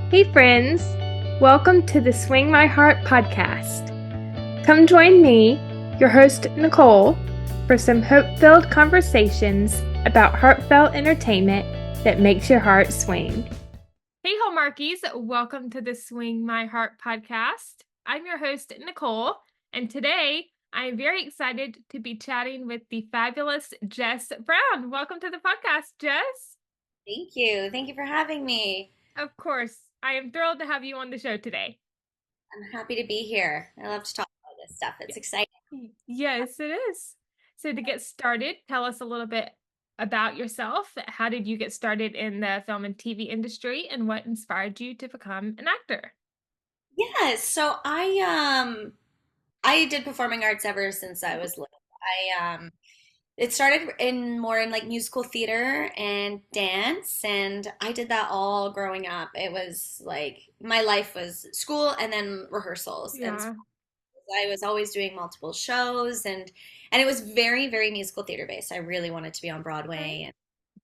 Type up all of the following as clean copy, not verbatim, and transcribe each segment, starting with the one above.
Hey, friends! Welcome to the Swing My Heart podcast. Come join me, your host, Nicole, for some hope filled conversations about heartfelt entertainment that makes your heart swing. Hey, Hallmarkies! Welcome to the Swing My Heart podcast. I'm your host, Nicole, and today I'm very excited to be chatting with the fabulous Jess Brown. Welcome to the podcast, Jess. Thank you. Thank you for having me. Of course, I am thrilled to have you on the show today. I'm happy to be here. I love to talk about this stuff. It's exciting. Yes, it is. So to get started, tell us a little bit about yourself. How did you get started in the film and TV industry, and what inspired you to become an actor? Yeah, so I did performing arts ever since I Mhm. was little. I it started in more in like musical theater and dance, and I did that all growing up. It was like my life was school and then rehearsals. And so Yeah. I was always doing multiple shows, and it was very, very musical theater based. I really wanted to be on Okay. Broadway.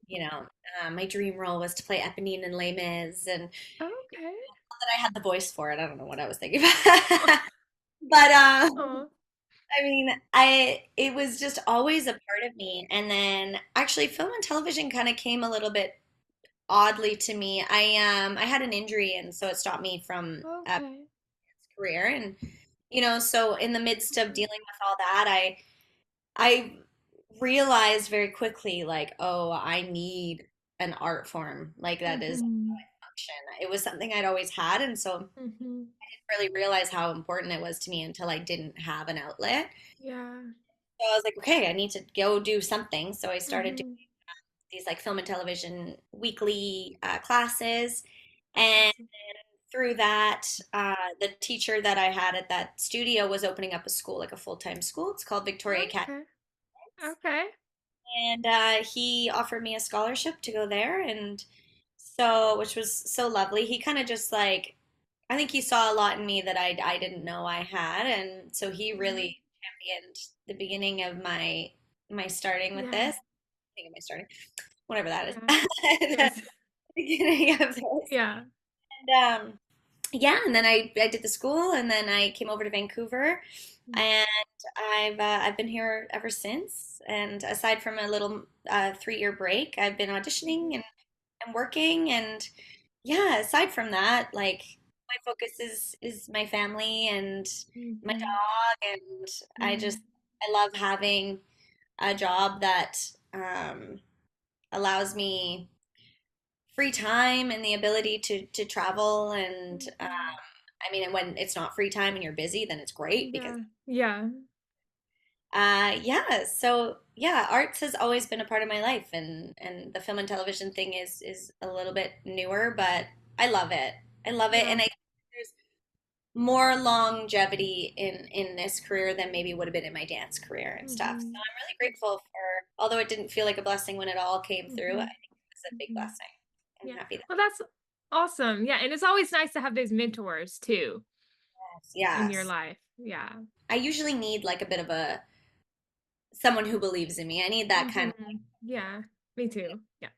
You know, my dream role was to play Eponine in Les Mis, and Okay. that I had the voice for it. I don't know what I was thinking Oh, about, but oh, I mean, I it was just always a part of me. And then actually, film and television kind of came a little bit oddly to me. I had an injury, and so it stopped me from a okay. career. And so in the midst of Mhm. dealing with all that, I realized very quickly, like, oh, I need an art form like that is Mhm. function. It was something I'd always had, and so I didn't Mhm. really realize how important it was to me until I didn't have an outlet. Yeah. So I was like, okay, I need to go do something. So I started doing Mhm. these like film and television weekly classes, and Awesome. through that, the teacher that I had at that studio was opening up a school, like a full-time school. It's called Victoria Academy. Okay. Okay. And he offered me a scholarship to go there, and so which was so lovely. He kind of just like I think he saw a lot in me that I didn't know I had, and so he Yeah. really championed the beginning of my starting with Yeah. this. I think of my starting, whatever that is, Yeah. the Yes. beginning of this. Yeah. And yeah, and then I did the school, and then I came over to Vancouver, and I've been here ever since. And aside from a little 3 year break, I've been auditioning Mhm. and working, and yeah, aside from that, like my focus is my family and my Mhm. dog, and Mhm. I love having a job that allows me free time and the ability to travel. And Mhm. I mean, when it's not free time and you're busy, then it's great because Yeah. Yeah. yeah. So yeah, arts has always been a part of my life, and the film and television thing is a little bit newer, but I love it. I love it, Yeah. and I think there's more longevity in this career than maybe would have been in my dance career and stuff. So Mhm. I'm really grateful for, although it didn't feel like a blessing when it all came through, I Mhm. think it was a big Mhm. blessing. I'm Yeah. happy that Well, that's awesome. Yeah, and it's always nice to have those mentors too in your yes. life. Yeah. I usually need like a bit of a someone who believes in me. I need that kind of Mhm. Yeah. Me too. Yeah.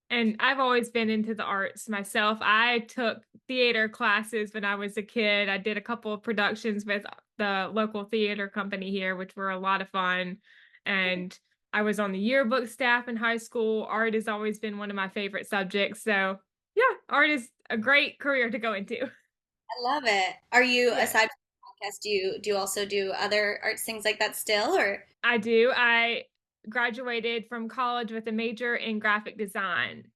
And I've always been into the arts myself. I took theater classes when I was a kid. I did a couple of productions with the local theater company here, which were a lot of fun. And I was on the yearbook staff in high school. Art has always been one of my favorite subjects. So, yeah, art is a great career to go into. I love it. Are you, Yeah, aside from the podcast, do you also do other arts things like that still, or I do. I graduated from college with a major in graphic design,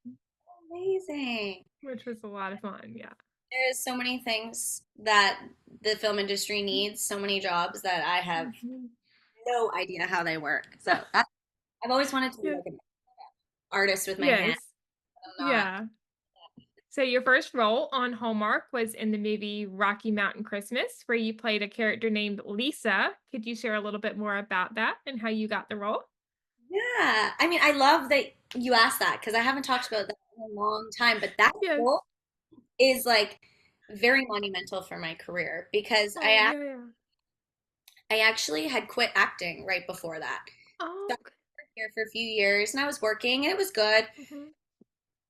amazing? which was a lot of fun. Yeah. There is so many things that the film industry needs, so many jobs that I have Mhm. no idea how they work. So that's, I've always wanted to be Yeah. like an artist with my hands. Yes. I'm not. Yeah. So your first role on Hallmark was in the movie Rocky Mountain Christmas, where you played a character named Lisa. Could you share a little bit more about that and how you got the role? Yeah, I mean, I love that you asked that because I haven't talked about that in a long time. But that Yes. role is like very monumental for my career because Oh, yeah, yeah. I actually had quit acting right before that. So Oh, I worked here for a few years and I was working and it was good. okay.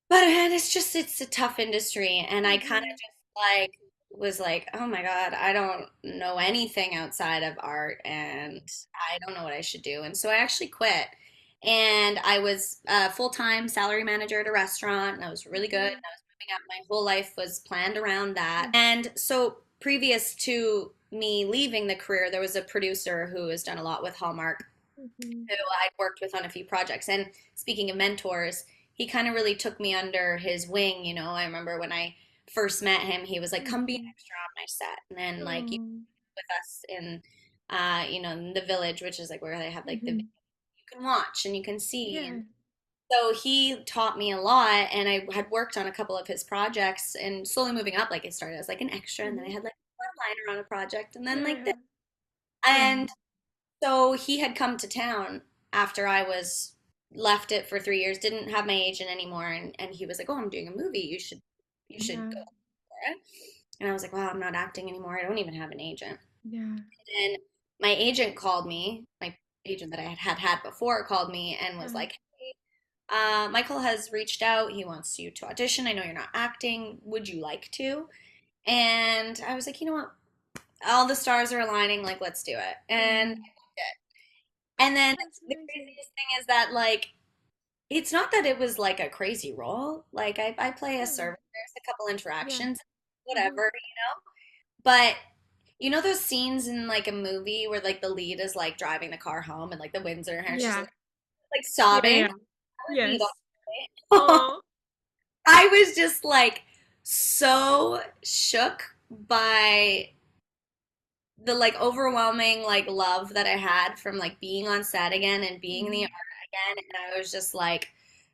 But and it's a tough industry, and I kind of Hmm. just like was like, oh my God, I don't know anything outside of art, and I don't know what I should do. And so I actually quit, and I was a full-time salary manager at a restaurant, and I was really good. And Hmm. I was moving up. My whole life was planned around that. And so previous to me leaving the career, there was a producer who has done a lot with Hallmark Hmm. who I'd worked with on a few projects. And speaking of mentors, he kind of really took me under his wing. I remember when I first met him, he was like, "Come be an Hmm. extra on my set," and then like you Oh. with us in, in the village, which is like where they have like the Hmm. you can watch and you can see. Yeah. And so he taught me a lot, and I had worked on a couple of his projects, and slowly moving up. Like I started as like an extra, and then I Hmm. had like a one liner on a project, and then like Yeah. this. Yeah. And so he had come to town after I was left it for 3 years, didn't have my agent anymore, and he was like, "Oh, I'm doing a movie. You should Yeah. go for it." And I was like, "Wow, I'm not acting anymore. I don't even have an agent." Yeah. And my agent called me, my agent that I had before called me and was Yeah. like, "Hey, Michael has reached out. He wants you to audition. I know you're not acting. Would you like to?" And I was like, "You know what? All the stars are aligning. Like, let's do it." And Hmm. And then That's the amazing. craziest thing is that like it's not that it was like a crazy role. Like I play a Yeah. server. There's a couple Yeah. interactions, Hmm. whatever. But those scenes in like a movie where like the lead is like driving the car home and like the wind's in her hair, she's Yeah. like Yeah. sobbing. Yeah. That was me the Yes. whole way. Oh. I was just like so shook by the like overwhelming like love that I had from like being on set again and being in the art Hmm. again. And I was just like,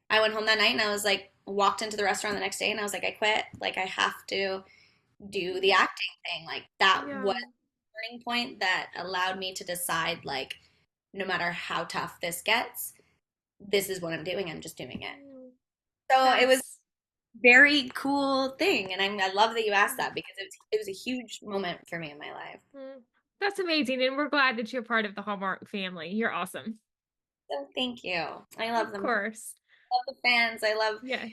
I went home that night and I was like, walked into the restaurant the next day and I was like, I quit. Like, I have to do the acting thing. Like, that was Yeah. a turning point that allowed me to decide, like, no matter how tough this gets, this is what I'm doing. I'm just doing it. Mm. So it was That's a very cool thing. And I love that you asked that because it was a huge moment for me in my life. mm, that's amazing, and we're glad that you're part of the Hallmark family. You're awesome. So thank you. I love Of them. course. I love the fans. I love Yes.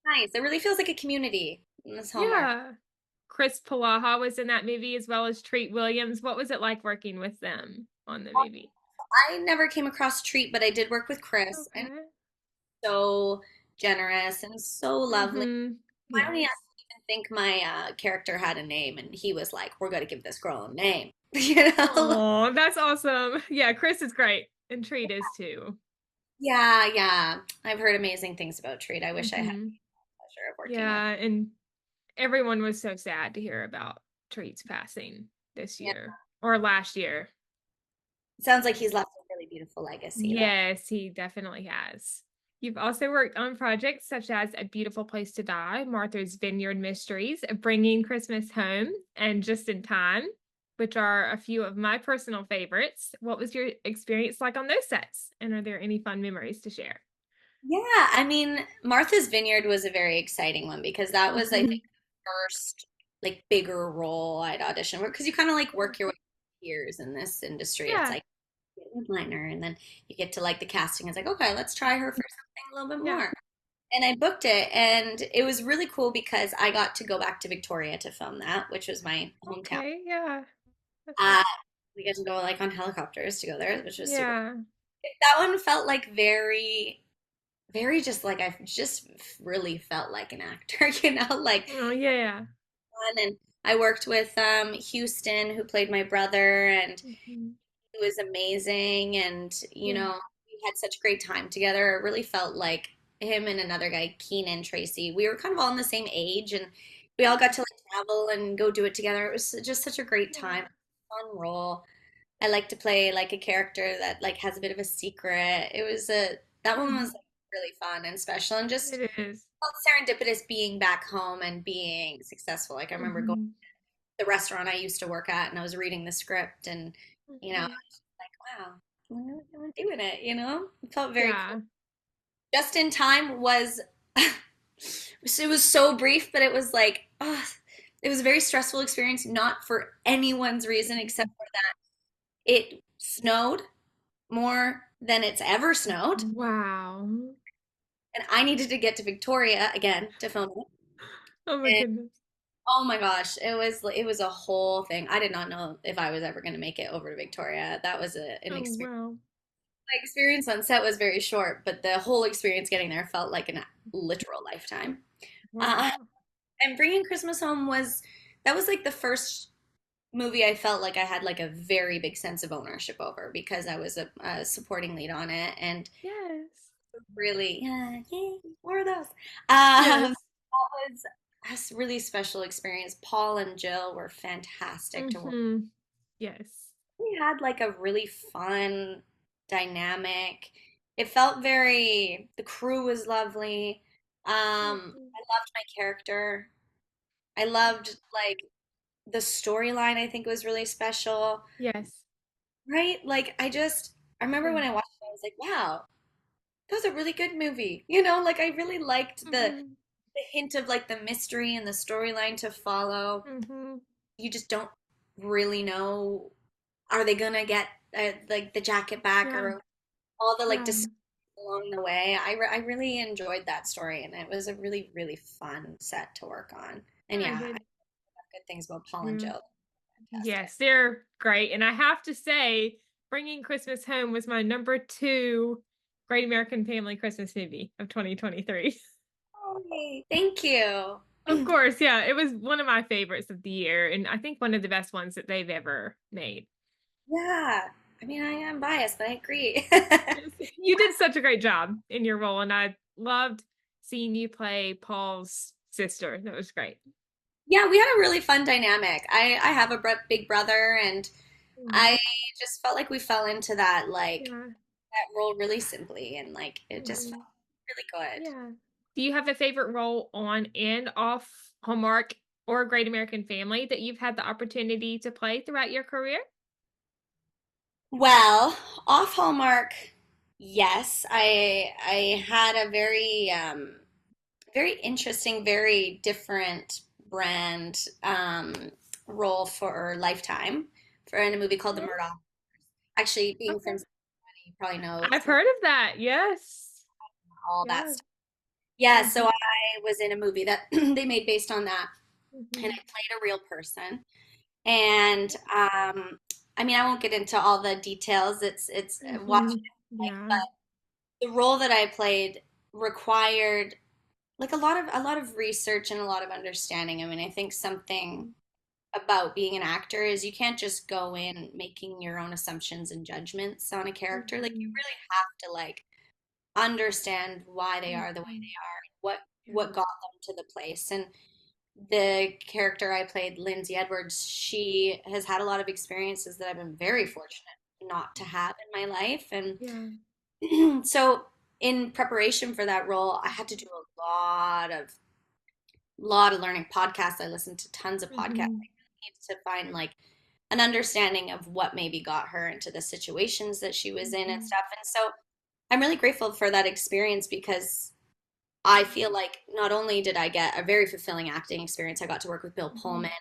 nice. It really feels like a community in this Hallmark. Yeah. Chris Palaha was in that movie as well as Treat Williams. What was it like working with them on the movie? I never came across Treat, but I did work with Chris, and Okay. so generous and so lovely. Mm-hmm. Finally, I Yes. didn't even think my character had a name, and he was like, "We're going to give this girl a name," Oh, that's awesome. Yeah, Chris is great. And Treat is too. Yeah, yeah. I've heard amazing things about Treat. I wish I had Mm-hmm. the pleasure of working with. Yeah, and everyone was so sad to hear about Treat's passing this Yeah, year or last year. it sounds like he's left a really beautiful legacy, though. Yes, he definitely has. You've also worked on projects such as A Beautiful Place to Die, Martha's Vineyard Mysteries, Bringing Christmas Home, and Just in Time, which are a few of my personal favorites. What was your experience like on those sets? And are there any fun memories to share? Yeah, I mean, Martha's Vineyard was a very exciting one because that was, I think, Mhm. the first like bigger role I'd auditioned for because you kind of like work your way years in this industry. It's Yeah, like liner, and then you get to like the casting. It's like, okay, let's try her for something a little bit yeah. more. And I booked it, and it was really cool because I got to go back to Victoria to film that, which was my hometown. Okay, yeah. That's Uh, nice. we get to go like on helicopters to go there, which was super. Yeah. That one felt like very just like I just really felt like an actor, like Oh, yeah. fun. And I worked with Houston, who played my brother, and Mhm. he was amazing. And Yeah. we had such a great time together. It really felt like him and another guy, Keenan Tracy. We were kind of all in the same age, and we all got to like travel and go do it together. It was just such a great Yeah. time, fun role. I like to play like a character that like has a bit of a secret. That one was Mhm. like, really fun and special and just It is. felt serendipitous being back home and being successful. Like I remember going Mhm. to the restaurant I used to work at and I was reading the script and I was Mhm. just like, wow, we're doing it. It felt very cool. Yeah. Just in Time was it was so brief, but it was like, oh, it was a very stressful experience, not for anyone's reason except for that it snowed more than it's ever snowed. Wow. and I needed to get to Victoria again to film it. Oh my And goodness. oh my gosh, it was a whole thing. I did not know if I was ever going to make it over to Victoria. That was an Oh experience. wow. My experience on set was very short, but the whole experience getting there felt like a literal lifetime. Uh, Wow. and Bringing Christmas Home that was like the first movie I felt like I had like a very big sense of ownership over because I was a supporting lead on it and Yes. really, yeah, yay, more of those. Yes. That was a really special experience. Paul and Jill were fantastic to work. Mm-hmm. Yes. We had like a really fun dynamic. It felt the crew was lovely. Mhm. I loved my character. I loved like the storyline, I think was really special. Yes. Right? I remember Yeah. when I watched it, I was like, wow, that was a really good movie. You know, like I really liked Mm-hmm. the hint of like the mystery and the storyline to follow. Mm-hmm. You just don't really know, are they gonna get like the jacket back Yeah. or all the like Right. discoveries along the way. I really enjoyed that story and it was a really, really fun set to work on. And I yeah, I did have good things about Paul and too. Jill. Fantastic. Yes, they're great. And I have to say, Bringing Christmas Home was my number two Great American Family Christmas movie of 2023. Oh, yay. Thank you. Of course, yeah, it was one of my favorites of the year, and I think one of the best ones that they've ever made. Yeah. I mean, I am biased, but I agree. Yes, you did such a great job in your role, and I loved seeing you play Paul's sister. That was great. Yeah, we had a really fun dynamic. I have a big brother, and Mm. I just felt like we fell into that Yeah. that role really simply, and like it just felt Hmm. really good. Yeah. Do you have a favorite role on and off Hallmark or Great American Family that you've had the opportunity to play throughout your career? Well, off Hallmark, yes, I had a very interesting, very different brand role for Lifetime for in a movie called The Mhm. Murdoch. Actually, being from Okay. Cincinnati, you probably know I've heard of that. Yes. all that Yeah. stuff. Yeah, so Hmm. I was in a movie that they made based on that, and I Hmm. played a real person. And I mean, I won't get into all the details. It's watch Hmm. like, Yeah. but the role that I played required like a lot of research and a lot of understanding. I mean, I think something about being an actor is you can't just go in making your own assumptions and judgments on a character. Like you Hmm. really have to like understand why they are the way Hmm. they are, what Yeah. got them to the place. And the character I played, Lindsay Edwards, she has had a lot of experiences that I've been very fortunate not to have in my life. And Yeah. so in preparation for that role, I had to do a lot of learning podcasts. I listened to tons of podcasts. Hmm. I needed to find like an understanding of what maybe got her into the situations that she was in and Hmm. stuff. And so I'm really grateful for that experience because I feel like not only did I get a very fulfilling acting experience, I got to work with Bill Hmm. Pullman.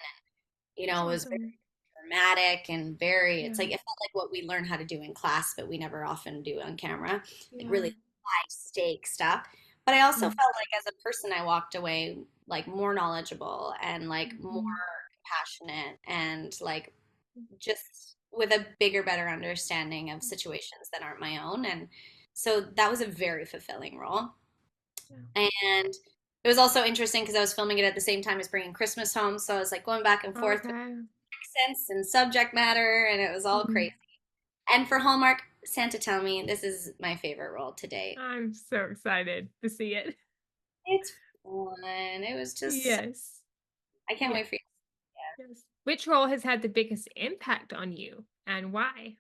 It was very Awesome. dramatic and it's Yeah. like, it felt like what we learn how to do in class, but we never often do on camera, like Yeah. really high stake stuff. But I also Hmm. felt like as a person, I walked away like more knowledgeable and like more Hmm. compassionate and like just with a bigger, better understanding of situations that aren't my own. And so that was a very fulfilling role. Yeah. And it was also interesting because I was filming it at the same time as Bringing Christmas Home. So I was like going back and forth with Okay. accents and subject matter, and it was all Hmm. crazy. And for Hallmark, Santa Tell Me, this is my favorite role to date. I'm so excited to see it. It's fun. It was just, Yes. I can't Yeah. wait for you. Yes. Which role has had the biggest impact on you and why?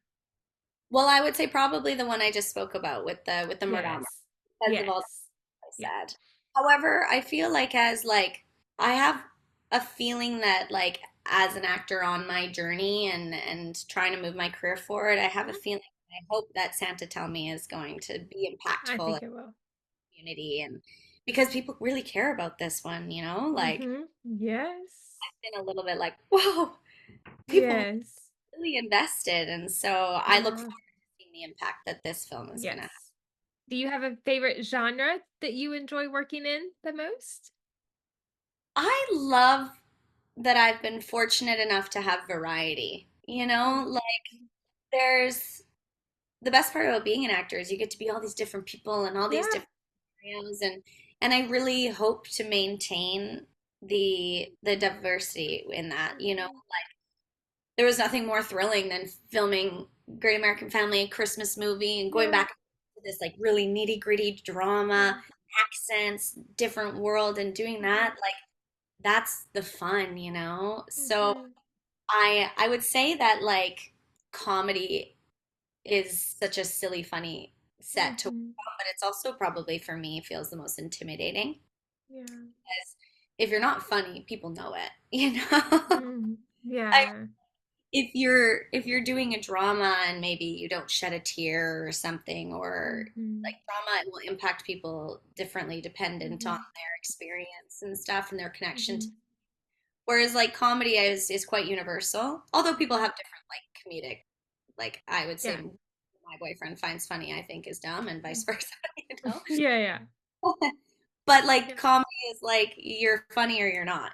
Well, I would say probably the one I just spoke about with the Murdoch Yes. because of all Yes. that I Yeah. said. However, I feel like as like I have a feeling that like as an actor on my journey and trying to move my career forward, I have a Mhm. feeling I hope that Santa Tell Me is going to be I impactful in think it will. the community and because people really care about this one, like Mm-hmm. Yes. I've been a little bit like, whoa, people Yes. really invested and so I look Yeah. forward to seeing the impact that this film is gonna have. Yes. Do you have a favorite genre that you enjoy working in the most? I love that I've been fortunate enough to have variety. Mhm. Like there's the best part about being an actor is you get to be all these different people and all these Yeah. different scenarios, and I really hope to maintain the diversity in that. Mhm. There was nothing more thrilling than filming Great American Family, a Christmas movie, and going Yeah. back to this like really nitty-gritty drama, Yeah. accents, different world, and doing Mhm. that. Like that's the fun. So Mhm. I would say that like comedy is such a silly, funny set to work Mhm. on, but it's also probably for me feels the most intimidating Yeah. because if you're not funny, people know it. Mhm. I Yeah. if you're doing a drama and maybe you don't shed a tear or something, or like Mhm. drama will impact people differently dependent on Mhm. their experience and stuff and their connection to, Mhm. whereas like comedy is quite universal, although people Yeah. have different like comedic, like I would say Yeah. my boyfriend finds funny I think is dumb and vice versa. you know Yeah. Yeah. but like Yeah. comedy is like you're funny or you're not.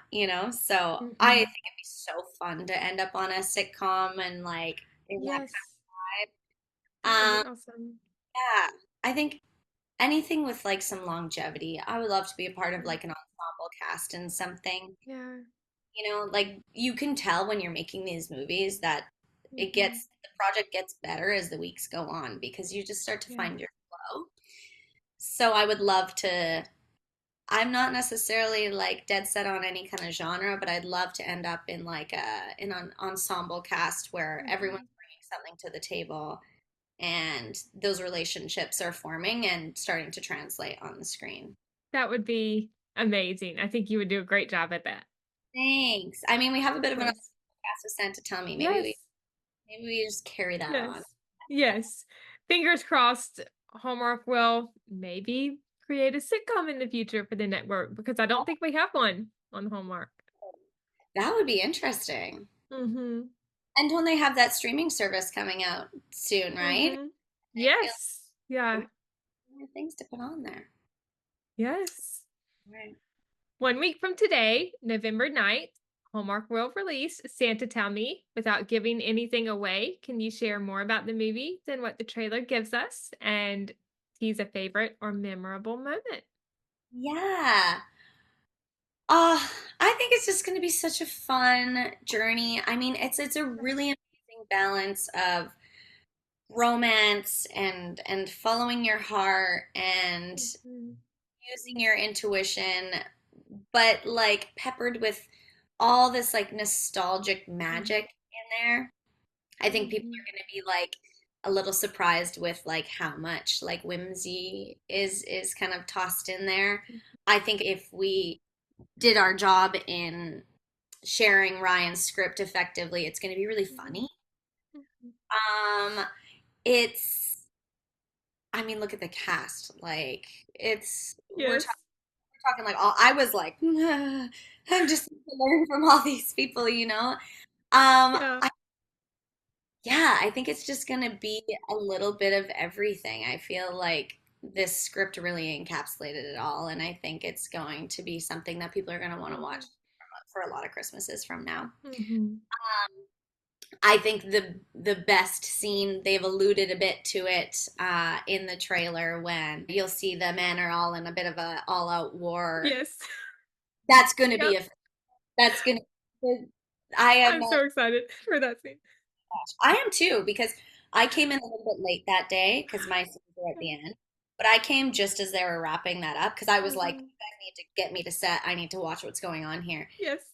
So I think Mhm. it'd be so fun to end up on a sitcom and like in that Yes. That would kind be of vibe. awesome. Yeah, I think anything with like some longevity, I would love to be a part of Mhm. like an ensemble cast in something. Yeah. Like you can tell when you're making these movies that Mhm. the project gets better as the weeks go on because you just start to Yeah. find your flow. So I would love to, I'm not necessarily like dead set on any kind of genre, but I'd love to end up in like in an ensemble cast where everyone's Mhm. bringing something to the table and those relationships are forming and starting to translate on the screen. That would be amazing. I think you would do a great job at that. Thanks. I mean, we have a bit of an Yes. cast with Santa Tell Me. Yes. Maybe we just carry that on. Yes. Yes. Fingers crossed, Hallmark will maybe create a sitcom in the future for the network because I don't think we have one on Hallmark. That would be interesting. Mm-hmm. And when they have that streaming service coming out soon, right? Mm-hmm. I feel Yes. like Yeah. more things to put on there. Yes. Right. 1 week from today, November 9th, Hallmark will release Santa Tell Me. Without giving anything away, can you share more about the movie than what the trailer gives us and tease a favorite or memorable moment? Yeah. Uh, I think it's just going to be such a fun journey. I mean, it's a really amazing balance of romance and following your heart and Mhm. using your intuition, but like peppered with all this like nostalgic magic in there. I think people Mhm. are going to be like a little surprised with like how much like whimsy is kind of tossed in there. I think if we did our job in sharing Ryan's script effectively, it's going to be really Mhm. funny. Mhm. Um, it's, I mean, look at the cast. Like, Yes. we're talking like all. I was like, I'm just learning from all these people. Yeah. Yeah, I think it's just going to be a little bit of everything. I feel like this script really encapsulated it all, and I think it's going to be something that people are going to want to watch Mhm. for a lot of Christmases from now. Mhm. I think the best scene, they've alluded a bit to it in the trailer when you'll see the men are all in a bit of a all out war. Yes. That's going to be Yep. a that's going to I am I'm so excited for that scene. I am too because I came in a little bit late that day because my scenes were at the end. But I came just as they were wrapping that up because I was like, you Mhm. guys need to get me to set. I need to watch what's going on here. Yes.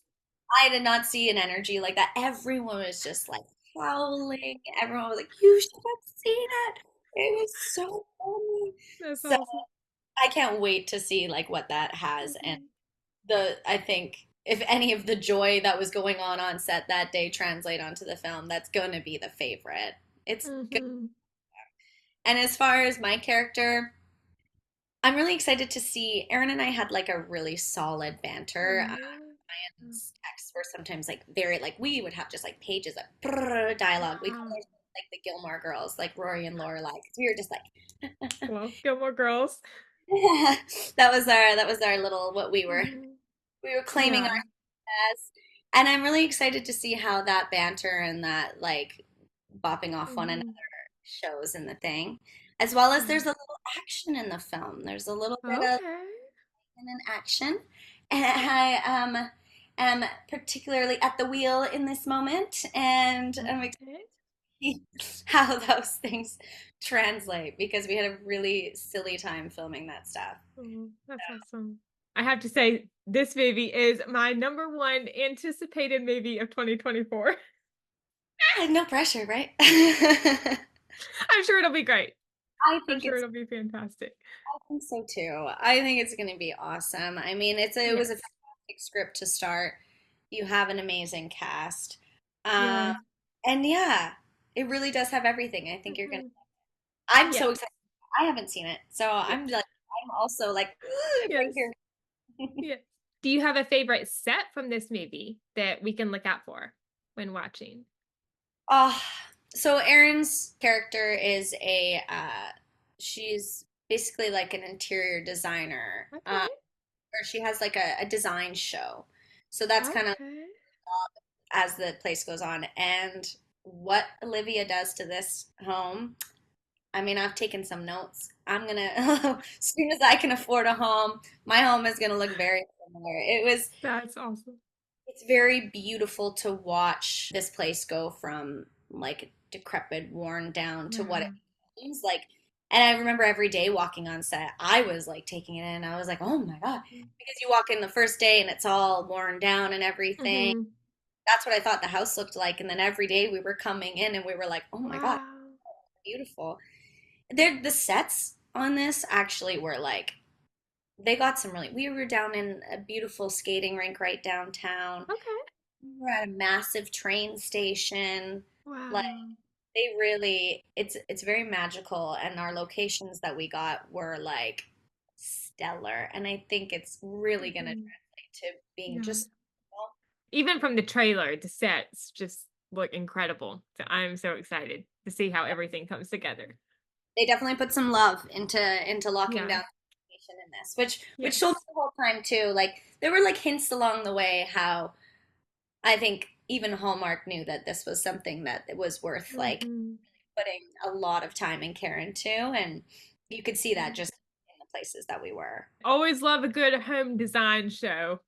I did not see an energy like that. Everyone was just like howling. Everyone was like, "You should have seen it. It was so funny." That's So awesome. I can't wait to see like what that has. And Mhm. I think if any of the joy that was going on set that day translate onto the film, that's going to be the favorite. It's good. Mhm. And as far as my character, I'm really excited to see. Aaron and I had like a really solid banter. Mhm. Texts were sometimes like very like we would have just like pages of dialogue. We call Wow. like the Gilmore Girls, like Rory and Lorelai, because we were just like, Well, Gilmore Girls. that was our little what Mhm. we were claiming Yeah. ourselves, and I'm really excited to see how that banter and that like bopping off one another Mhm. shows in the thing, as well as Yeah. there's a little action in the film. There's a little bit of Okay. an action, and I am particularly at the wheel in this moment, and I'm excited Okay. to see how those things translate because we had a really silly time filming that stuff. Oh, that's awesome. I have to say, this movie is my number one anticipated movie of 2024. Ah, no pressure, right? I I'm sure it'll be great. I'm think sure it's it'll be fantastic. I think so too. I think it's going to be awesome. I mean, it was a Yes. fantastic script to start. You have an amazing cast. Um, Yes. and yeah, it really does have everything. I think you're gonna. Mhm. I'm so Yes. excited. I haven't seen it, so Yes. I'm also like right Yes. here. Yes. Do you have a favorite set from this movie that we can look out for when watching? Oh, so Erin's character is she's basically like an interior designer, Okay. or she has like a design show. So that's kind of Okay. as the place goes on. And what Olivia does to this home, I mean, I've taken some notes. I'm gonna, as soon as I can afford a home, my home is gonna look very similar. That's awesome. It's very beautiful to watch this place go from like decrepit, worn down to what it Yeah. seems like. And I remember every day walking on set, I was like taking it in. I was like, oh my God. Because you walk in the first day and it's all worn down and everything. Hmm. That's what I thought the house looked like. And then every day we were coming in and we were like, oh my God, Wow. beautiful. The sets on this actually were like, they got some really, we were down in a beautiful skating rink right downtown. Okay. We were at a massive train station. Like Wow. they really, it's very magical. And our locations that we got were like stellar. And I think it's really going to Hmm. translate to being Yeah. just, well, Even from the trailer, the sets just look incredible. So I'm so excited to see how everything comes together. they definitely put some love into locking Yeah. down the situation in this, which told me Yes. the whole time too. Like there were like hints along the way how I think even Hallmark knew that this was something that it was worth like Hmm. putting a lot of time and care into, and you could see that just in the places that we were. Always love a good home design show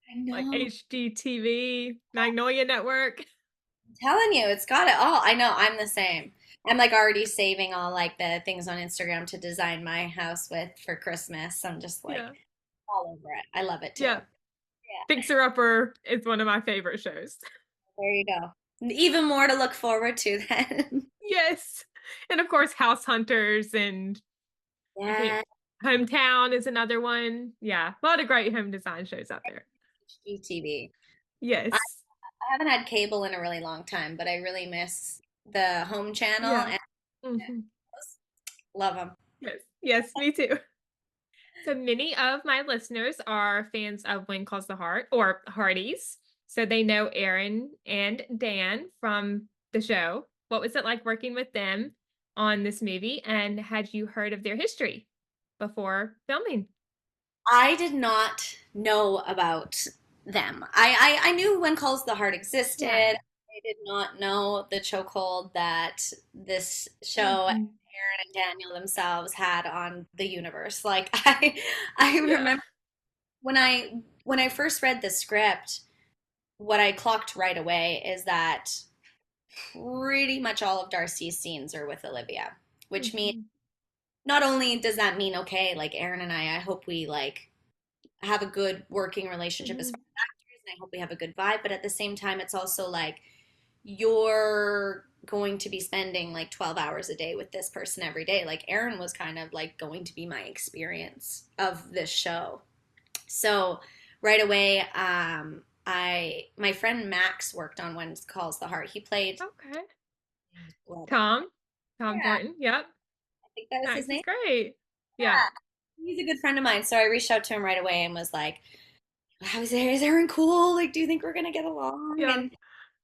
I like know. HGTV, Magnolia Network. I'm telling you, it's got it all. I know, I'm the same. I'm like already saving all like the things on Instagram to design my house with for Christmas. I'm just like Yeah. all over it. I love it too. Yeah. Yeah, Fixer Upper is one of my favorite shows. there you go. Even more to look forward to then. Yes. And of course, House Hunters and I think Yeah, Hometown is another one. Yeah. A lot of great home design shows out there. HGTV. I Yes. haven't had cable in a really long time, but I really miss the home channel Yeah. and Hmm. love them. Yes. Yes, me too. So many of my listeners are fans of When Calls the Heart or Hearties. So they know Aaron and Dan from the show. What was it like working with them on this movie? And had you heard of their history before filming? I did not know about them. I knew When Calls the Heart existed. Yeah. I did not know the chokehold that this show, Hmm. Aaron and Daniel themselves had on the universe. Like I Yeah. remember when I first read the script, what I clocked right away is that pretty much all of Darcy's scenes are with Olivia, which means Hmm. not only does that mean okay, like Aaron and I hope we like have a good working relationship as Hmm. far as actors, and I hope we have a good vibe. But at the same time, it's also like you're going to be spending like 12 hours a day with this person every day. Like Aaron was kind of like going to be my experience of this show. So right away, I my friend Max worked on When Calls the Heart. He played Okay. Blood. Tom. Tom Yeah, Thornton. Yep. I think that was his Max is name. great. Yeah. Yeah, he's a good friend of mine. So I reached out to him right away and was like, "How is Aaron cool? Like, do you think we're gonna get along?" Yeah. And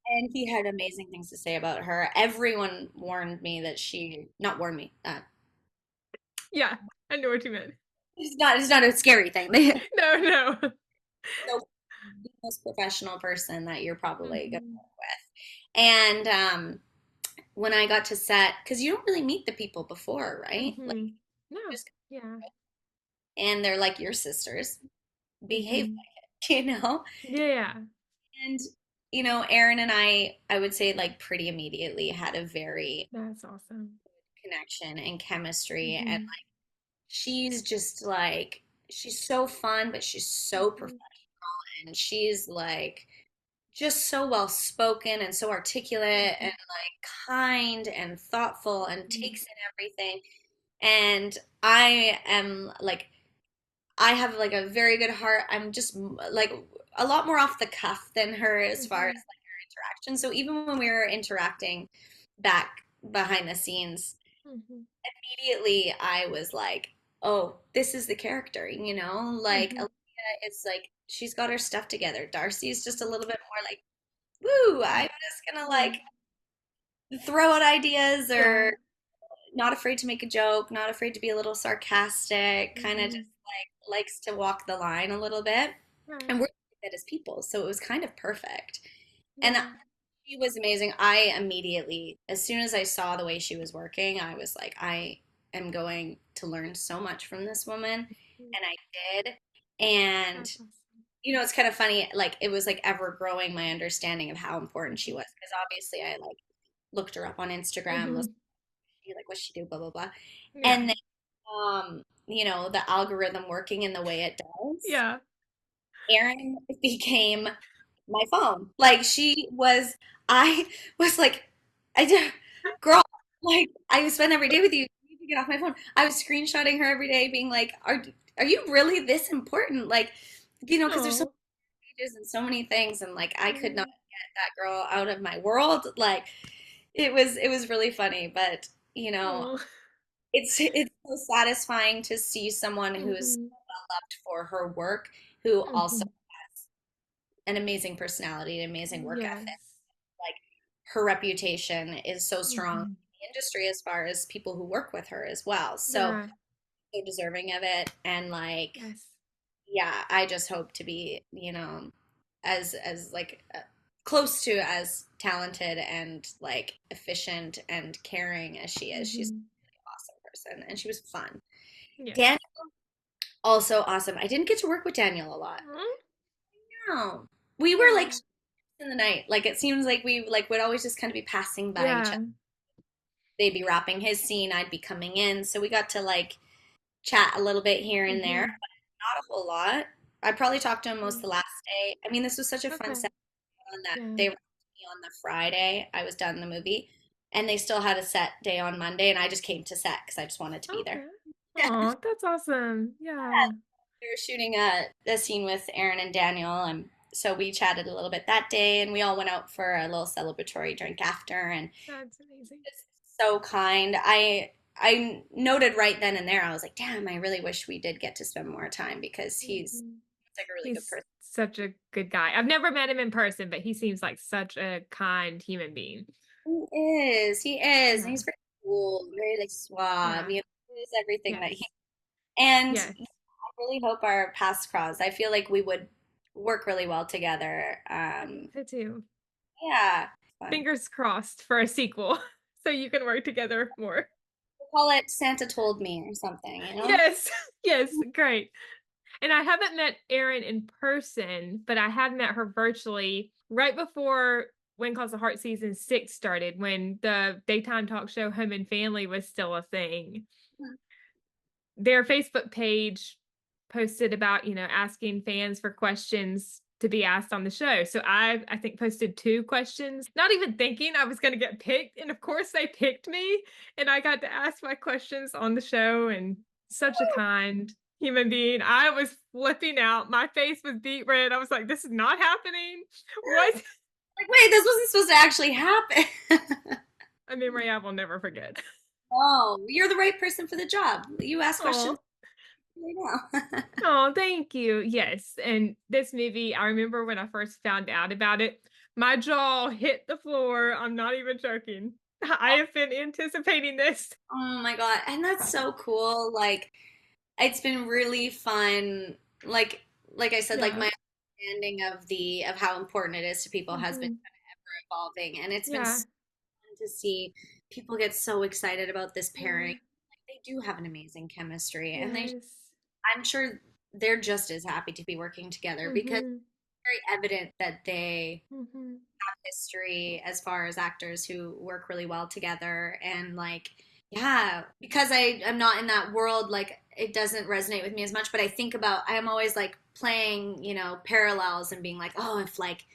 And he had amazing things to say about her. Everyone warned me that not warned me. Yeah, I know what you meant. It's not a scary thing. They No, no. so the most professional person that you're probably gonna Hmm. work with. And when I got to set, because you don't really meet the people before, right? Like Hmm. No. just Yeah. and they're like your sisters. Behave Hmm. like it, you know? Yeah. And Erin and I would say like pretty immediately had a very That's awesome. connection and chemistry. And Hmm. she's just like she's so fun, but she's so Hmm. professional and she's like just so well spoken and so articulate and like kind and thoughtful and Hmm. takes in everything. And I am like I have like a very good heart. I'm just like a lot more off the cuff than her as far as Hmm. like our interaction. So even when we were interacting back behind the scenes, Hmm. immediately I was like, oh, this is the character, Like Hmm. Olivia is like she's got her stuff together. Darcy's just a little bit more like, woo, I'm just gonna Yeah. like throw out ideas Yeah. or not afraid to make a joke, not afraid to be a little sarcastic, kind of just Hmm. like likes to walk the line a little bit. Right. And we're like that as people, so it was kind of perfect. And Yeah. she was amazing. I immediately, as soon as I saw the way she was working, I was like, I am going to learn so much from this woman. Mhm. And I did. And, That's awesome. it's kind of funny, like it was like ever growing my understanding of how important she Hmm. was. Because obviously I like looked her up on Instagram, was Hmm. like, what she do, blah, blah, blah. Yeah. And then, the algorithm working in the way it does, Yeah. Erin became my phone. Like I was like, I did, girl, like I spend every day with you. You need to get off my phone. I was screenshotting her every day, being like, are you really this important? Like, because there's so Oh. many pages and so many things, and like I could not Hmm. get that girl out of my world. Like, it was really funny, but you know, Oh. it's so satisfying to see someone who's Hmm. loved for her work, who also Hmm. has an amazing personality, an amazing work ethic. Yes. Like her reputation is so strong in Hmm. the industry as far as people who work with her as well. Yeah. So deserving of it. And like, Yes. yeah, I just hope to be, as like close to as talented and like efficient and caring as she is. She's a Hmm. really awesome person and she was fun. Yes. Daniel also awesome. I didn't get to work with Daniel a lot. Aw. No. We were like Yeah. in the night. Like it seems like we like would always just kind of be passing by each other. Yeah. They'd be wrapping his scene, I'd be coming in. So we got to like chat a little bit here and there, Hmm. but not a whole lot. I probably talked to him most the last day. I mean, this was such a fun Okay. set on that Yeah. they were me on the Friday. I was done the movie, and they still had a set day on Monday, and I just came to set because I just wanted to be there. Okay. Oh, that's awesome. Yeah. We were shooting a scene with Aaron and Daniel, and so we chatted a little bit that day, and we all went out for a little celebratory drink after, and That's amazing. just so kind. I noted right then and there, I was like, damn, I really wish we did get to spend more time because he's Hmm. like a really good He's person. such a good guy. I've never met him in person, but he seems like such a kind human being. He is, and Yeah. he's very cool, very like suave. Yeah. He's everything that he. Yes. And Yes. I really hope our paths cross. I feel like we would work really well together. I think so too. Yeah, fun. Fingers crossed for a sequel so you can work together more. We'll call it Santa Told Me or something. Yes. Yes. Great. And I haven't met Erin in person, but I have met her virtually right before When Calls the Heart season 6 started, when the daytime talk show Home and Family was still a thing. Their Facebook page posted about, asking fans for questions to be asked on the show. So I think posted 2 questions, not even thinking I was going to get picked, and of course they picked me and I got to ask my questions on the show, and such a kind human being. I was flipping out. My face was beet red. I was like, this is not happening. What? Like, wait, this wasn't supposed to actually happen. A memory I will never forget. Oh, you're the right person for the job. You ask questions Oh, right now. oh, thank you. Yes. And this movie, I remember when I first found out about it, My jaw hit the floor. I'm not even joking. I have been anticipating this. Oh my God. And that's so cool. Like it's been really fun. Like I said, like Yeah. my understanding of the of how important it is to people has been Hmm. evolving, and it's been Yeah. so fun to see people get so excited about this pairing. Yeah. Like they do have an amazing chemistry, and they Yes. I'm sure they're just as happy to be working together because it's Hmm. very evident that they Hmm. history as far as actors who work really well together. And like yeah, because I'm not in that world, like it doesn't resonate with me as much, but I think about I'm always like playing, parallels and being like, oh, if like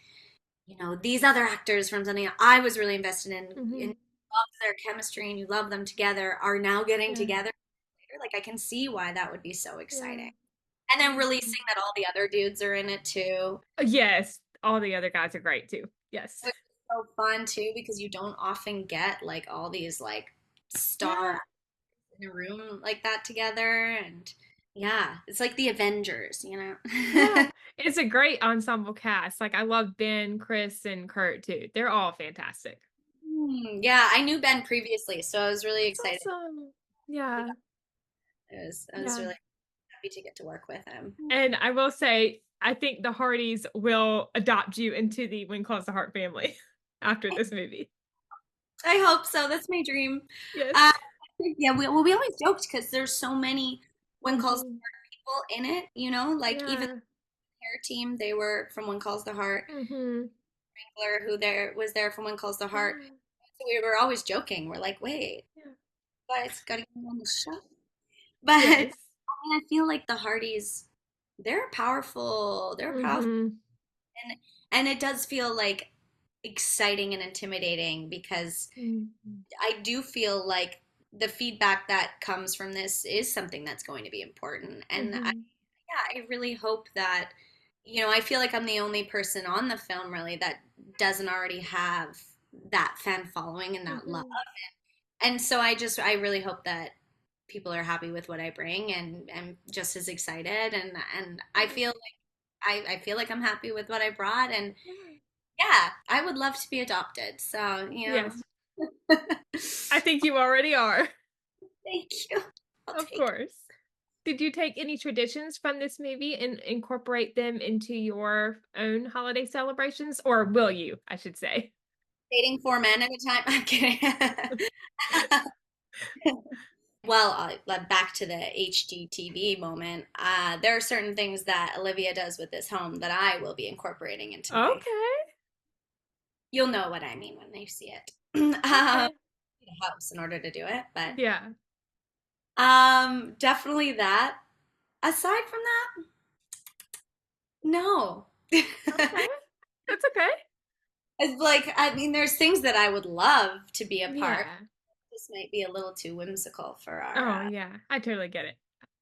these other actors from something I was really invested in Hmm. love their chemistry and you love them together are now getting Yeah. together later. Like I can see why that would be so Yeah. exciting. And then Mhm. releasing that all the other dudes are in it too. Yes. All the other guys are great too. Yes. Which is so fun too because you don't often get like all these like star Yeah. in a room like that together. And yeah, it's like the Avengers. Yeah. It's a great ensemble cast. Like I love Ben, Chris, and Kurt too. They're all fantastic. Yeah, I knew Ben previously, so I was really That's excited. awesome. Yeah. I was Yeah. really happy to get to work with him. And I will say, I think the Hardys will adopt you into the When Calls the Heart family after this movie. I hope so. That's my dream. Uh, Yes. yeah, we always joked because there's so many When Calls the Hmm. Heart people in it. Like even Yeah. the hair team, they were from When Calls the Heart. Hmm. Wrangler, who there was there from When Calls the Heart. Yeah. So we were always joking. We're like, wait, Yeah. guys, gotta get on the show. But I Yes. mean, I feel like the Hardys, they're powerful. They're powerful, Hmm. and it does feel like exciting and intimidating because Hmm. I do feel like the feedback that comes from this is something that's going to be important. And Hmm. yeah, I really hope that, I feel like I'm the only person on the film really that doesn't already have that fan following and that love. Hmm. And so I really hope that people are happy with what I bring and just as excited. And I Yeah. feel like I feel like I'm happy with what I brought. And Yeah. yeah, I would love to be adopted. So. Yes. I think you already are. Thank you. I'll Of take course. Did you take any traditions from this movie and incorporate them into your own holiday celebrations? Or will you, I should say? dating four men at a time. I'm kidding. Well, back to the HGTV moment. There are certain things that Olivia does with this home that I will be incorporating into my. Okay. You'll know what I mean when they see it. Okay. The house in order to do it, but Yeah. definitely that. Aside from that, no. Okay. That's okay. It's like I mean, there's things that I would love to be a part. Yeah. This might be a little too whimsical for our, Oh, yeah. I totally get it.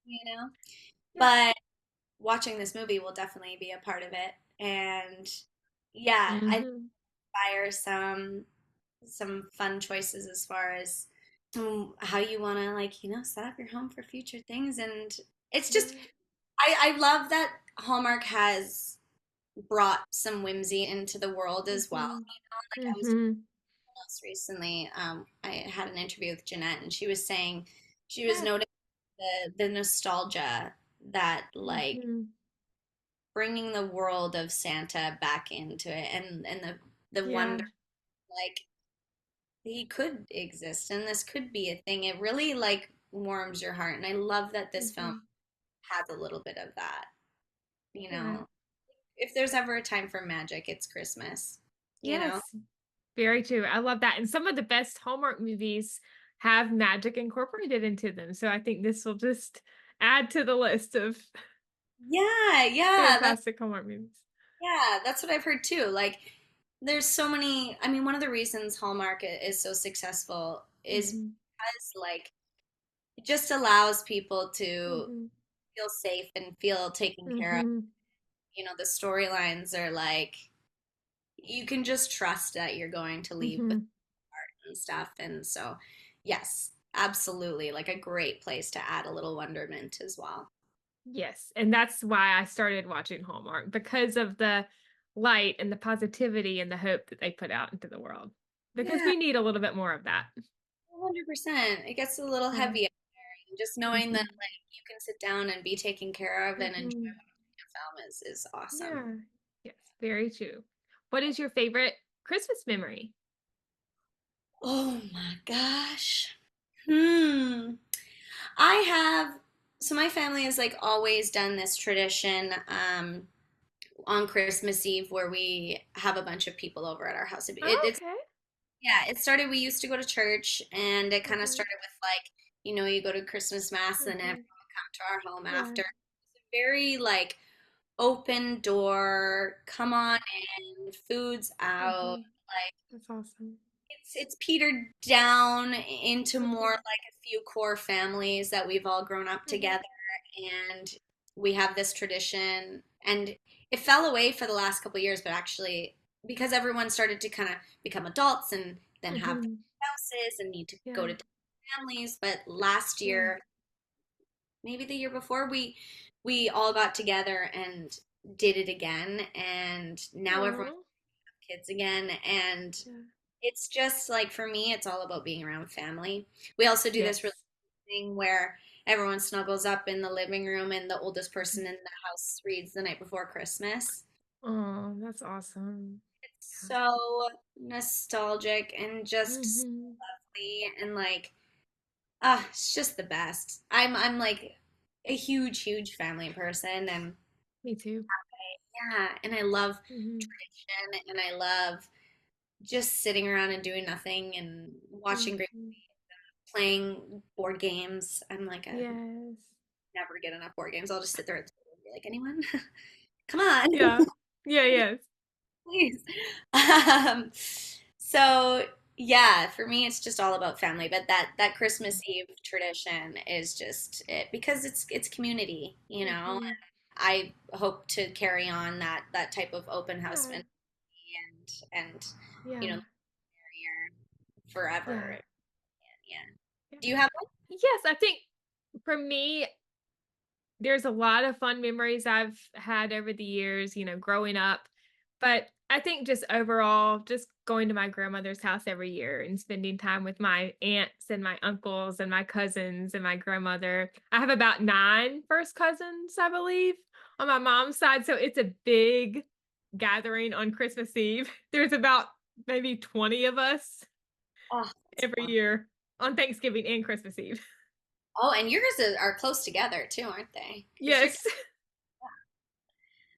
you know. Yeah. But watching this movie will definitely be a part of it. And yeah, I Hmm. inspire some fun choices as far as how you want to like, set up your home for future things. And it's just Yeah. I love that Hallmark has brought some whimsy into the world as well. Hmm. Like I was Hmm. most recently, I had an interview with Jeanette and she was saying she was Yeah. noting the nostalgia that like Hmm. bringing the world of Santa back into it and the wonder Yeah. like he could exist and this could be a thing. It really like warms your heart and I love that this film Hmm. has a little bit of that, you Yeah. know. If there's ever a time for magic, it's Christmas, you know. Yes. Very true. I love that. And some of the best Hallmark movies have magic incorporated into them. So I think this will just add to the list of Yeah, yeah, fantastic Hallmark movies. that's what I've heard too. Like there's so many, I mean, one of the reasons Hallmark is so successful is Hmm. because like it just allows people to Hmm. feel safe and feel taken care of. Hmm. The storylines are like you can just trust that you're going to leave with Hmm. and stuff. And so, yes, absolutely, like a great place to add a little wonderment as well. Yes. And that's why I started watching Hallmark because of the light and the positivity and the hope that they put out into the world because Yeah, we need a little bit more of that. 100%. It gets a little Yeah. heavy. Just knowing that Hmm. like you can sit down and be taken care of and enjoy Hmm. film is awesome. Yeah. Yes, very true. What is your favorite Christmas memory? Oh my gosh. Hmm. I have so my family has like always done this tradition on Christmas Eve where we have a bunch of people over at our house. Oh, It's okay. yeah, it started we used to go to church and it kind of Hmm. started with like, you go to Christmas mass and everyone Hmm. would come to our home Yeah. after. It's very like open door, come on in, food's out. Hmm. Like That's awesome. it's petered down into more Hmm. like a few core families that we've all grown up Hmm. together and we have this tradition and it fell away for the last couple of years, but actually because everyone started to kind of become adults and then have Hmm. houses and need to go Yeah. to different families. But last Yeah. year, maybe the year before, we all got together and did it again, and now everyone's Oh. kids again, and Yeah. it's just like for me, it's all about being around family. We also do this really Yes. thing where everyone snuggles up in the living room and the oldest person in the house reads the night before Christmas. Oh, that's awesome. It's Yeah. so nostalgic and just so Hmm. lovely and like it's just the best. I'm like a huge family person and Me too. yeah, and I love Hmm. tradition and I love just sitting around and doing nothing and watching great Hmm. playing board games. I'm like a Yes. never get enough board games. I'll just sit there at the table and be like, anyone? Come on, Yeah. Yeah, yes. please. Um, so yeah, for me it's just all about family. But that Christmas Eve tradition is just it because it's community, you know. Hmm. I hope to carry on that type of open house Yeah. mentality and Yeah. here forever. Yeah. Yeah. Yeah. Do you have Yes, I think for me, there's a lot of fun memories I've had over the years, growing up. But I think just overall, just going to my grandmother's house every year and spending time with my aunts and my uncles and my cousins and my grandmother. I have about 9 first cousins, I believe, on my mom's side. So it's a big gathering on Christmas Eve. There's about maybe 20 of us Oh, that's every fun. year on Thanksgiving and Christmas Eve. Oh, and yours are close together too, aren't they? Because you're Yes.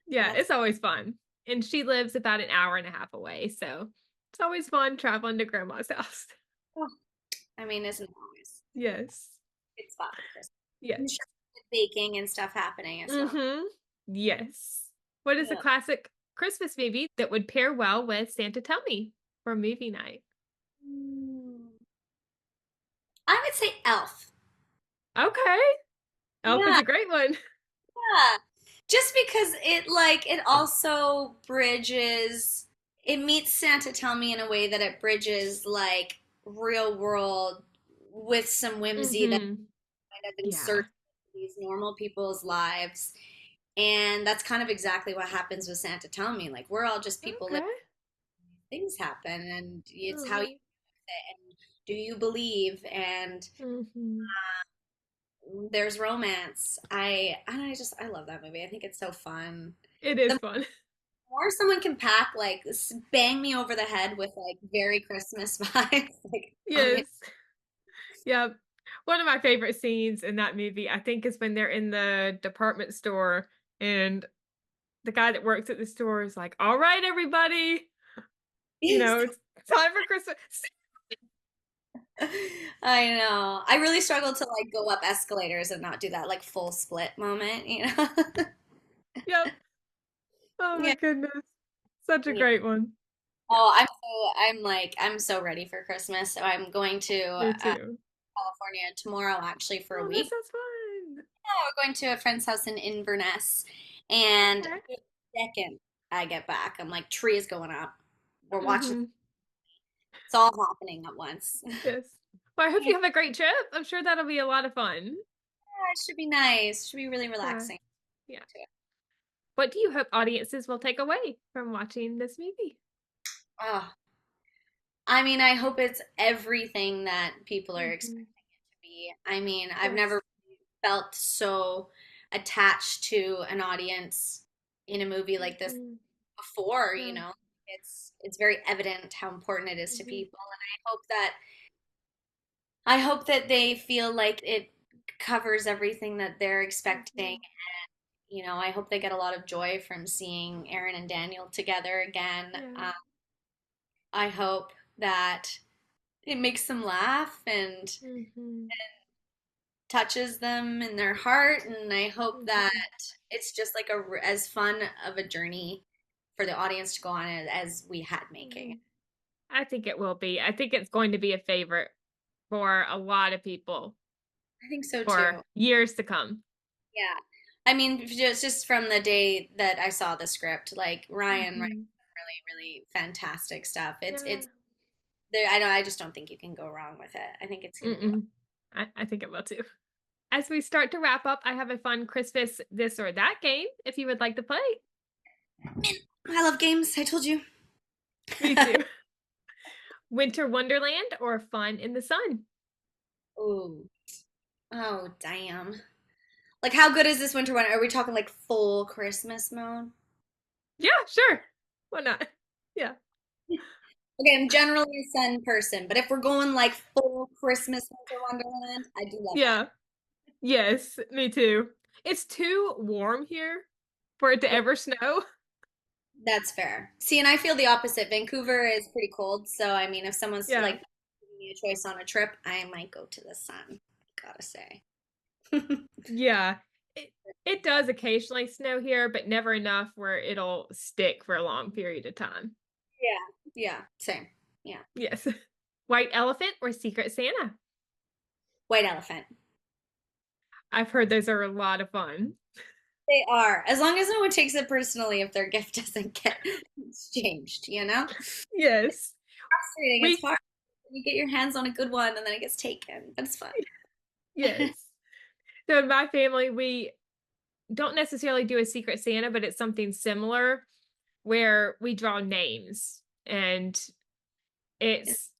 Yeah, that's it's always fun. And she lives about an hour and a half away, so it's always fun traveling to grandma's house. oh, I mean, isn't it always Yes. good spot for Christmas? I'm Yes. sure with baking and stuff happening as well. Mm-hmm. Yes. What is a Yeah. classic Christmas movie that would pair well with Santa Tell Me for movie night? Mm, I would say Elf. Okay. Elf is Yeah, a great one. yeah. Just because it also bridges it meets Santa Tell Me in a way that it bridges like real world with some whimsy that Mm-hmm. kind of Yeah. inserts into these normal people's lives. And that's kind of exactly what happens with Santa Tell Me. Like we're all just people living, Okay. things happen and it's how you Oh. do it and do you believe and Mm-hmm. there's romance. I love that movie. I think it's so fun. It The is fun. more someone can pack like bang me over the head with like very Christmas vibes, like I'm in. Yes. Yep. One of my favorite scenes in that movie, I think, is when they're in the department store and the guy that works at the store is like, "All right, everybody, it's time for Christmas." I know. I really struggle to like go up escalators and not do that like full split moment, you know? Yep. Oh my Yeah. goodness. Such a Yeah. great one. Yeah, Oh, I'm so ready for Christmas. So I'm going to me too. California tomorrow actually for a Oh, that week. sounds fun. Yeah, we're going to a friend's house in Inverness, and Okay. the second I get back, I'm like, tree is going up. We're watching. Mm-hmm. It's all happening at once. Yes. Well, I hope Yeah, you have a great trip. I'm sure that'll be a lot of fun. it should be nice. Should be really Yeah. relaxing. Yeah. What do you hope audiences will take away from watching this movie? Oh, I mean, I hope it's everything that people are Hmm. expecting it to be. I mean, I've Yes. never felt so attached to an audience in a movie like this Hmm. before, you Yeah. know. It's very evident how important it is to Hmm. people, and I hope that they feel like it covers everything that they're expecting. Hmm. You know, I hope they get a lot of joy from seeing Aaron and Daniel together again. Yeah. I hope that it makes them laugh and Hmm. touches them in their heart, and I hope that Hmm. it's just like as fun of a journey for the audience to go on as we had making Hmm. it. I think it will be. I think it's going to be a favorite for a lot of people I think so too. for years to come. Yeah. I mean, just from the day that I saw the script, like Ryan writes Hmm. really, really fantastic stuff. Yeah. It's there. I just don't think you can go wrong with it. I think it's gonna be. Mm-mm. I think it will too. As we start to wrap up, I have a fun Christmas this or that game if you would like to play. I love games. I told you. Me too. Winter Wonderland or Fun in the Sun? Ooh. Oh, damn. Like, how good is this winter one? Are we talking like full Christmas mode? Yeah, sure. Why not? Yeah. Okay, I'm generally a sun person, but if we're going like full Christmas Winter Wonderland, I do love that. Yeah. Yes, me too. It's too warm here for it to Yeah, ever snow. that's fair. See, and I feel the opposite. Vancouver is pretty cold, so I mean, if someone's Yeah. like giving me a choice on a trip, I might go to the sun, gotta say. Yeah. It, it does occasionally snow here, but never enough where it'll stick for a long period of time. Yeah, yeah, same. Yeah. Yes. White Elephant or Secret Santa? White elephant. I've heard those are a lot of fun. They are, as long as no one takes it personally if their gift doesn't get exchanged, you know? Yes. Frustrating, it's We hard. You get your hands on a good one and then it gets taken, but it's fun. yes. So in my family, we don't necessarily do a Secret Santa, but it's something similar where we draw names and it's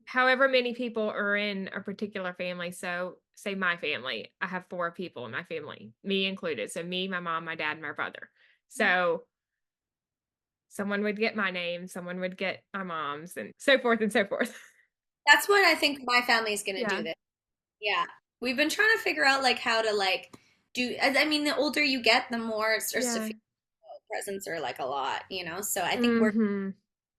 however many people are in a particular family. So, say my family, I have four people in my family, me included. So, me, my mom, my dad, and my brother. So, someone would get my name, someone would get my mom's, and so forth and so forth. That's what I think my family is gonna do Yeah. this. Yeah. We've been trying to figure out like how to like do I mean the older you get, the more it starts to Yeah. feel presents are like a lot, you know? So I think we're Mm-hmm.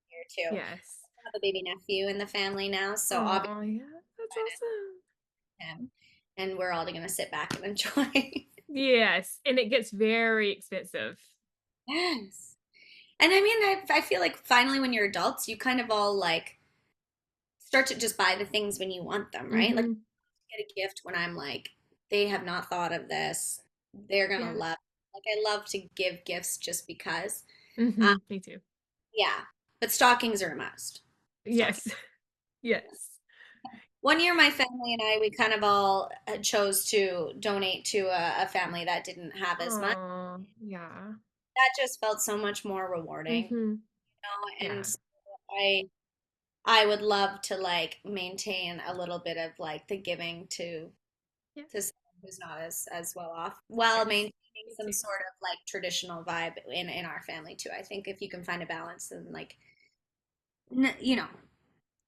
here too. Yes. I have a baby nephew in the family now, so obviously Oh, yeah. That's awesome. him and we're all gonna sit back and enjoy. Yes. And it gets very expensive. Yes. And I mean I feel like finally when you're adults, you kind of all like start to just buy the things when you want them, right? Like Mm-hmm. get a gift when I'm like, they have not thought of this. They're gonna Yeah. love. Like I love to give gifts just because. Um, Mm-hmm. Me too. yeah, but stockings are a must. Stockings. Yes. Yes. One year, my family and I, we kind of all chose to donate to a family that didn't have as much. Oh, yeah. That just felt so much more rewarding, Mm-hmm. you know. And Yeah. so I, I would love to like maintain a little bit of like the giving Yeah. to someone who's not as well off while Yes. maintaining Me some too. sort of like traditional vibe in our family too. I think if you can find a balance and like you know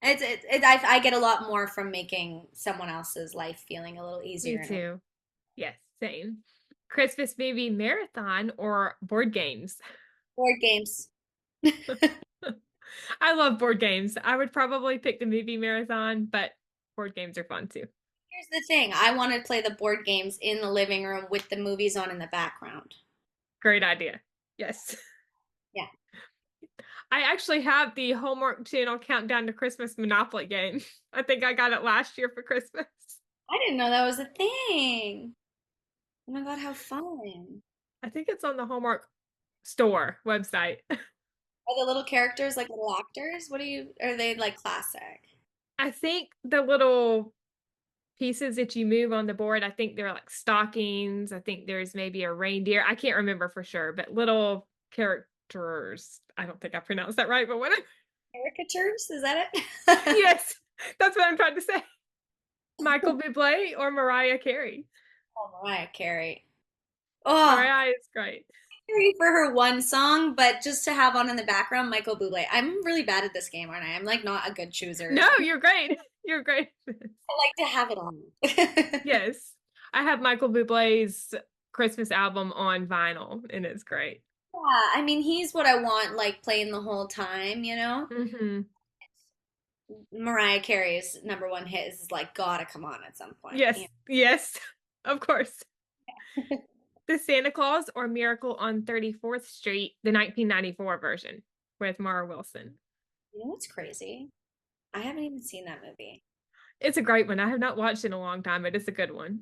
I get a lot more from making someone else's life feeling a little Me easier and too. Yes, same. Christmas movie marathon or board games? board games. I love board games. I would probably pick the movie marathon, but board games are fun too. Here's the thing, I want to play the board games in the living room with the movies on in the background. Great idea. Yes. Yeah, I actually have the Hallmark Channel Countdown to Christmas Monopoly game. I think I got it last year for Christmas. I didn't know that was a thing. Oh my god, how fun. I think it's on the Hallmark store website. Are the little characters like little actors? What are they like classic? I think the little pieces that you move on the board. I think they're like stockings. I think there's maybe a reindeer. I can't remember for sure, but little characters. I don't think I pronounced that right, but whatever. Caricatures, is that it? Yes, that's what I'm trying to say. Michael Bublé or Mariah Carey. Oh, Mariah Carey. Oh, Mariah is great. Carey for her one song, but just to have on in the background, Michael Bublé. I'm really bad at this game, aren't I? I'm like not a good chooser. No, you're great. You're great. I like to have it on. Yes. I have Michael Bublé's Christmas album on vinyl, and it's great. Yeah, I mean, he's what I want, like playing the whole time, you know? Hmm. Mariah Carey's number one hit is like gotta come on at some point. Yes, yes, of course. The Santa Claus or Miracle on 34th Street, the 1994 version with Mara Wilson. You know what's crazy? I haven't even seen that movie. It's a great one. I have not watched it in a long time, but it's a good one.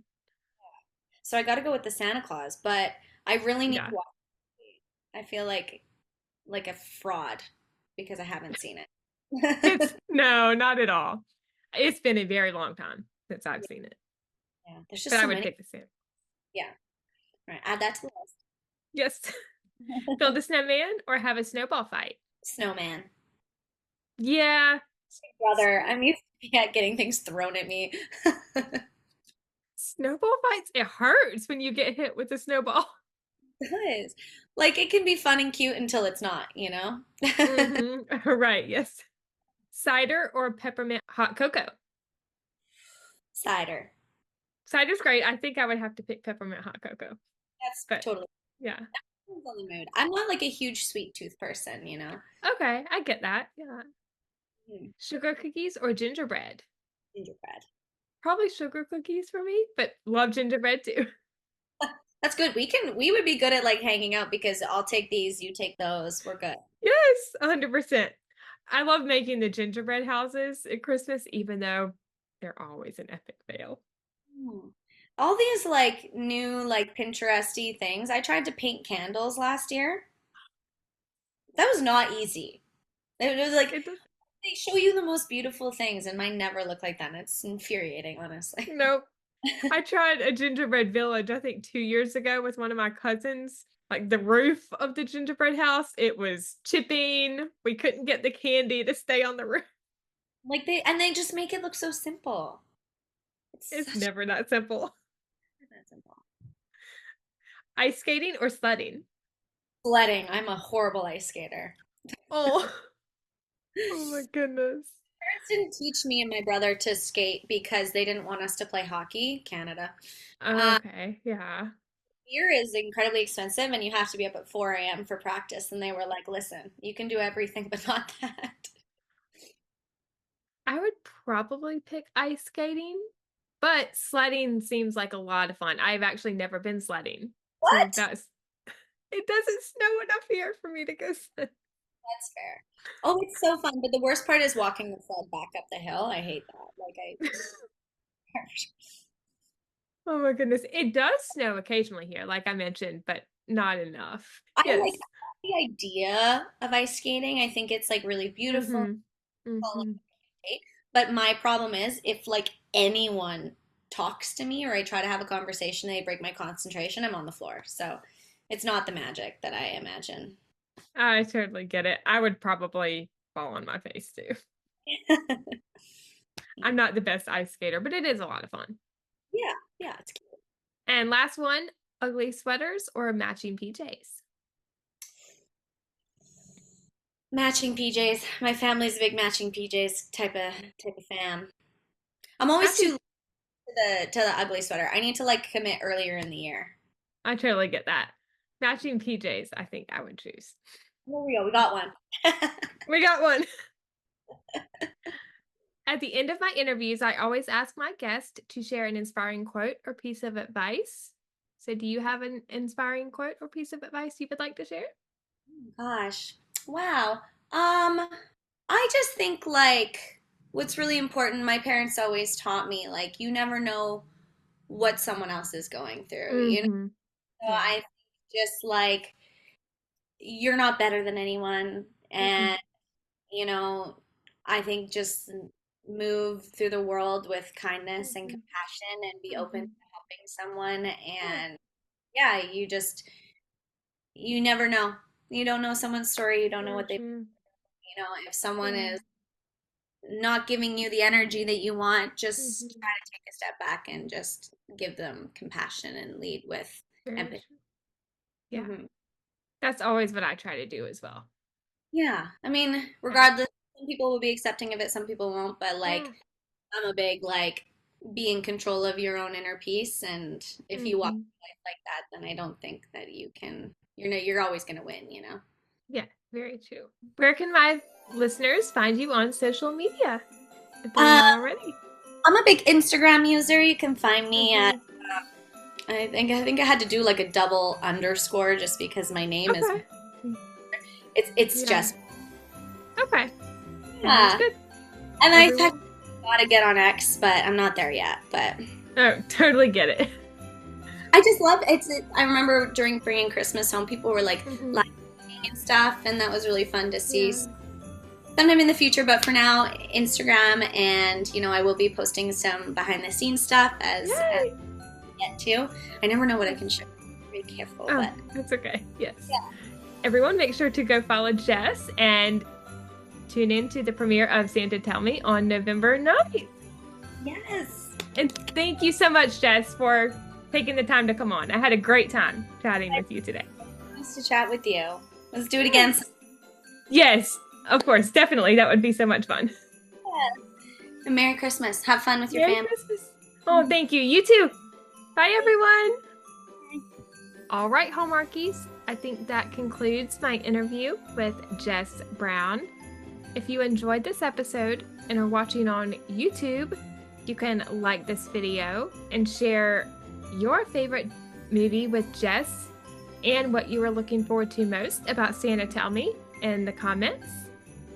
So I got to go with the Santa Claus, but I really need to Yeah. watch it. I feel like a fraud because I haven't seen it. It's no, not at all. It's been a very long time since I've seen it, Yeah, there's just but I so would many. pick the Santa. Yeah. All right, add that to the Yes. list. Build a snowman or have a snowball fight. Snowman. Yeah. Brother, I'm used to getting things thrown at me. Snowball fights, it hurts when you get hit with a snowball. It does. Like it can be fun and cute until it's not, you know? Right, yes. Cider or peppermint hot cocoa. Cider. Cider's great. I think I would have to pick peppermint hot cocoa. That's But totally yeah. depends on the mood. I'm not like a huge sweet tooth person, you know? Okay, I get that. Yeah. Hmm. Sugar cookies or gingerbread? Gingerbread. Probably sugar cookies for me, but love gingerbread too. That's good. We would be good at like hanging out because I'll take these, you take those. We're good. Yes, 100%. I love making the gingerbread houses at Christmas, even though they're always an epic fail. Hmm. All these like new like Pinteresty things. I tried to paint candles last year. That was not easy. It was like It does. they show you the most beautiful things and mine never look like that. And it's infuriating, honestly. Nope. I tried a gingerbread village, I think 2 years ago with one of my cousins. Like the roof of the gingerbread house, it was chipping. We couldn't get the candy to stay on the roof. Like they just make it look so simple. It's It's such never that simple. that simple. Ice skating or sledding? Sledding. I'm a horrible ice skater. Oh, oh my goodness. Parents didn't teach me and my brother to skate because they didn't want us to play hockey, Canada. Uh, Okay, yeah. Beer is incredibly expensive and you have to be up at 4 a.m. for practice. And they were like, listen, you can do everything but not that. I would probably pick ice skating, but sledding seems like a lot of fun. I've actually never been sledding. So What? that's it doesn't snow enough here for me to go sled. That's fair. Oh, it's so fun. But the worst part is walking the sled back up the hill. I hate that. Oh my goodness. It does snow occasionally here, like I mentioned, but not enough. I like Yes. the idea of ice skating. I think it's like really beautiful. Mm-hmm. Mm-hmm. But my problem is if like anyone talks to me or I try to have a conversation, they break my concentration, I'm on the floor. So it's not the magic that I imagine. I totally get it. I would probably fall on my face too. I'm not the best ice skater, but it is a lot of fun. Yeah, yeah, it's cute. And last one, ugly sweaters or matching PJs? Matching PJs. My family's a big matching PJs type of fan. I'm always too Matching, late to the ugly sweater. I need to like commit earlier in the year. I totally get that. Matching PJs, I think I would choose. There we go. We got one. We got one. At the end of my interviews, I always ask my guest to share an inspiring quote or piece of advice. So, do you have an inspiring quote or piece of advice you would like to share? Gosh. Wow. I just think like what's really important, my parents always taught me, like you never know what someone else is going through, you know? Mm-hmm. So Yeah. I think just like you're not better than anyone Mm-mm. and you know, I think just move through the world with kindness and Mhm. compassion and be open to Mhm. helping someone. Yeah, And yeah, you never know. You don't know someone's story. You don't know very what they, true. if someone Yeah. is not giving you the energy that you want, just try Mhm. to take a step back and just give them compassion and lead with Very empathy. true. Yeah. Hmm. That's always what I try to do as well. Yeah. I mean, Yeah. regardless, some people will be accepting of it, some people won't, but like, Yeah. I'm a big, like, be in control of your own inner peace. And if you walk Mhm. life like that, then I don't think that you're always going to win. Yeah, very true. Where can my listeners find you on social media if they're Uh, not already? I'm a big Instagram user. You can find me at Mhm. I think I had to do like a double underscore just because my name is Okay. it's Yeah. Jess. Okay. Sounds Yeah. good. And I Everyone. want to get on X, but I'm not there yet. But Oh, totally get it. I just love I remember during bringing Christmas home, people were like Mhm. live tweeting and stuff, and that was really fun to see. Yeah. Sometime in the future, but for now, Instagram, and I will be posting some behind the scenes stuff as Yay. yet too. I never know what I Yeah. can share. Be careful, Oh, but that's okay. Yes. yeah. Everyone, make sure to go follow Jess and tune in to the premiere of Santa Tell Me on November 9th. Yes. And thank you so much, Jess, for taking the time to come on. I had a great time chatting with you today. Nice to chat with you. Let's do it again. Yes. Yes, of course, definitely. That would be so much fun. Yeah. And Merry Christmas. Have fun with your Merry family. Christmas. Oh, thank you. You too. Bye, everyone. All right, Hallmarkies. I think that concludes my interview with Jess Brown. If you enjoyed this episode and are watching on YouTube, you can like this video and share your favorite movie with Jess and what you are looking forward to most about Santa Tell Me in the comments.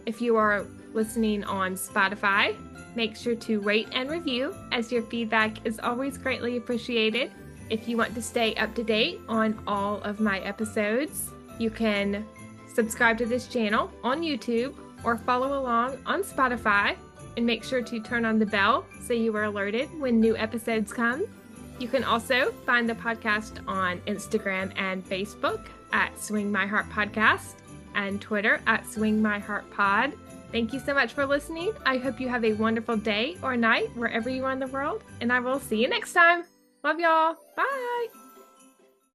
If you are listening on Spotify, make sure to rate and review, as your feedback is always greatly appreciated. If you want to stay up to date on all of my episodes, you can subscribe to this channel on YouTube or follow along on Spotify, and make sure to turn on the bell so you are alerted when new episodes come. You can also find the podcast on Instagram and Facebook at Swing My Heart Podcast and Twitter at Swing My Heart Pod. Thank you so much for listening. I hope you have a wonderful day or night wherever you are in the world, and I will see you next time. Love y'all. Bye.